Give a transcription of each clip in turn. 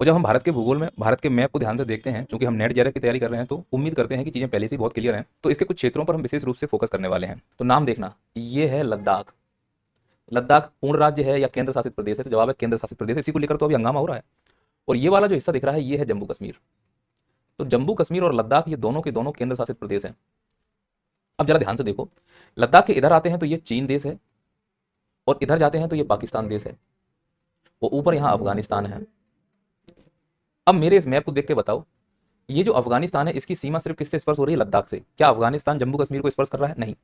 और जब हम भारत के भूगोल में भारत के मैप को ध्यान से देखते हैं, क्योंकि हम नेट जेआरएफ की तैयारी कर रहे हैं, तो उम्मीद करते हैं कि चीजें पहले से ही बहुत क्लियर हैं, तो इसके कुछ क्षेत्रों पर हम विशेष रूप से फोकस करने वाले हैं। तो नाम देखना, ये है लद्दाख। लद्दाख पूर्ण राज्य है या केंद्र शासित प्रदेश है? तो जवाब है केंद्र शासित प्रदेश। इसी को लेकर तो अभी हंगामा हो रहा है। और ये वाला जो हिस्सा दिख रहा है, ये है जम्मू कश्मीर। तो जम्मू कश्मीर और लद्दाख ये दोनों के दोनों केंद्र शासित प्रदेश हैं। अब जरा ध्यान से देखो, लद्दाख के इधर आते हैं तो ये चीन देश है, और इधर जाते हैं तो ये पाकिस्तान देश है, और ऊपर यहाँ अफगानिस्तान है। अब मेरे इस मैप को देख के बताओ, ये जो अफगानिस्तान है इसकी सीमा सिर्फ किससे स्पर्श हो रही है? लद्दाख से। क्या अफगानिस्तान जम्मू कश्मीर को स्पर्श कर रहा है? नहीं।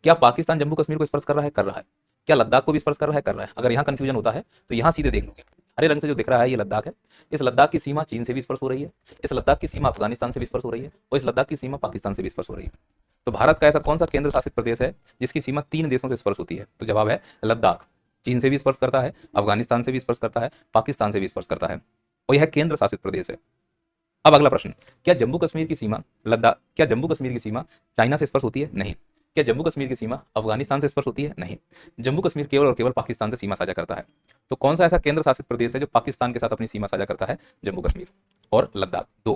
क्या पाकिस्तान जम्मू कश्मीर को स्पर्श कर रहा है? कर रहा है। क्या लद्दाख को भी स्पर्श कर रहा है? कर रहा है। अगर यहाँ कंफ्यूजन होता है तो यहाँ सीधे देख लोगे, हरे रंग से जो दिख रहा है ये लद्दाख है। इस लद्दाख की सीमा चीन से भी स्पर्श हो रही है, इस लद्दाख की सीमा अफगानिस्तान से भी स्पर्श हो रही है, और इस लद्दाख की सीमा पाकिस्तान से भी स्पर्श हो रही है। तो भारत का ऐसा कौन सा केंद्र शासित प्रदेश है जिसकी सीमा 3 देशों से स्पर्श होती है? तो जवाब है लद्दाख। चीन से भी स्पर्श करता है, अफगानिस्तान से भी स्पर्श करता है, पाकिस्तान से भी स्पर्श करता है, और यह केंद्र शासित प्रदेश है। अब अगला प्रश्न, क्या जम्मू कश्मीर की सीमा क्या जम्मू कश्मीर की सीमा चाइना से स्पर्श होती है? नहीं। क्या जम्मू कश्मीर की सीमा अफगानिस्तान से स्पर्श होती है? नहीं। जम्मू कश्मीर केवल और केवल पाकिस्तान से सीमा साझा करता है। तो कौन सा ऐसा केंद्र शासित प्रदेश है जो पाकिस्तान के साथ अपनी सीमा साझा करता है? जम्मू कश्मीर और लद्दाख, दो।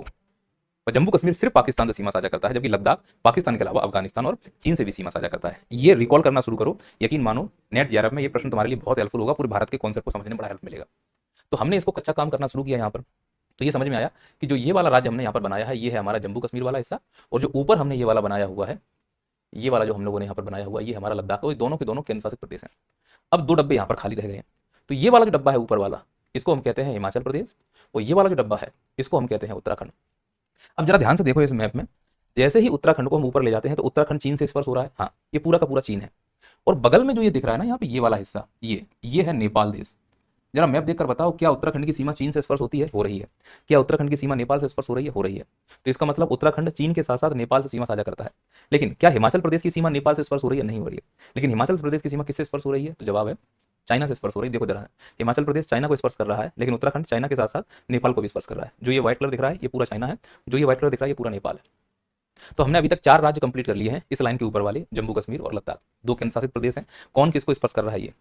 पर जम्मू कश्मीर सिर्फ पाकिस्तान से सीमा साझा करता है, जबकि लद्दाख पाकिस्तान के अलावा अफगानिस्तान और चीन से भी सीमा साझा करता है। ये रिकॉल करना शुरू करो, यकीन मानो नेट जेआरएफ में ये प्रश्न तुम्हारे लिए बहुत हेल्पफुल होगा, पूरे भारत के कॉन्सेप्ट को समझने में बड़ा हेल्प मिलेगा। तो हमने इसको कच्चा काम करना शुरू किया यहाँ पर। तो ये समझ में आया कि जो ये वाला राज्य हमने यहाँ पर बनाया है, ये है हमारा जम्मू कश्मीर वाला हिस्सा, और जो ऊपर हमने ये वाला बनाया हुआ है, ये वाला जो हम लोगों ने यहाँ पर बनाया हुआ, ये हमारा लद्दाख। तो दोनों के दोनों केंद्र शासित प्रदेश हैं। अब 2 डब्बे यहाँ पर खाली रह गए हैं। तो ये वाला जो डब्बा है ऊपर वाला, इसको हम कहते हैं हिमाचल प्रदेश, और ये वाला जो डब्बा है इसको हम कहते हैं उत्तराखंड। अब जरा ध्यान से देखो इस मैप में, जैसे ही उत्तराखंड को हम ऊपर ले जाते हैं तो उत्तराखंड चीन से स्पर्श हो रहा है। हाँ, ये पूरा का पूरा चीन है। और बगल में जो ये दिख रहा है ना यहाँ पे, ये वाला हिस्सा, ये है नेपाल देश। जरा मैप देखकर बताओ, क्या उत्तराखंड की सीमा चीन से स्पर्श होती है? हो रही है। क्या उत्तराखंड की सीमा नेपाल से स्पर्श हो रही है? हो रही है। तो इसका मतलब उत्तराखंड चीन के साथ साथ नेपाल से सीमा साझा करता है। लेकिन क्या हिमाचल प्रदेश की सीमा नेपाल से स्पर्श हो रही है? नहीं हो रही है। लेकिन हिमाचल प्रदेश की सीमा किससे स्पर्श हो रही है? तो जवाब है चाइना से स्पर्श हो रही है। देखो जरा, हिमाचल प्रदेश चाइना को स्पर्श कर रहा है, लेकिन उत्तराखंड चाइना के साथ साथ नेपाल को भी स्पर्श कर रहा है। जो ये व्हाइट कलर दिख रहा है ये पूरा चाइना है, जो ये व्हाइट कलर दिख रहा है ये पूरा नेपाल है। तो हमने अभी तक 4 राज्य कंप्लीट कर लिए हैं इस लाइन के ऊपर वाले, जम्मू कश्मीर और लद्दाख, 2 केंद्र शासित प्रदेश हैं। कौन किसको स्पर्श कर रहा है ये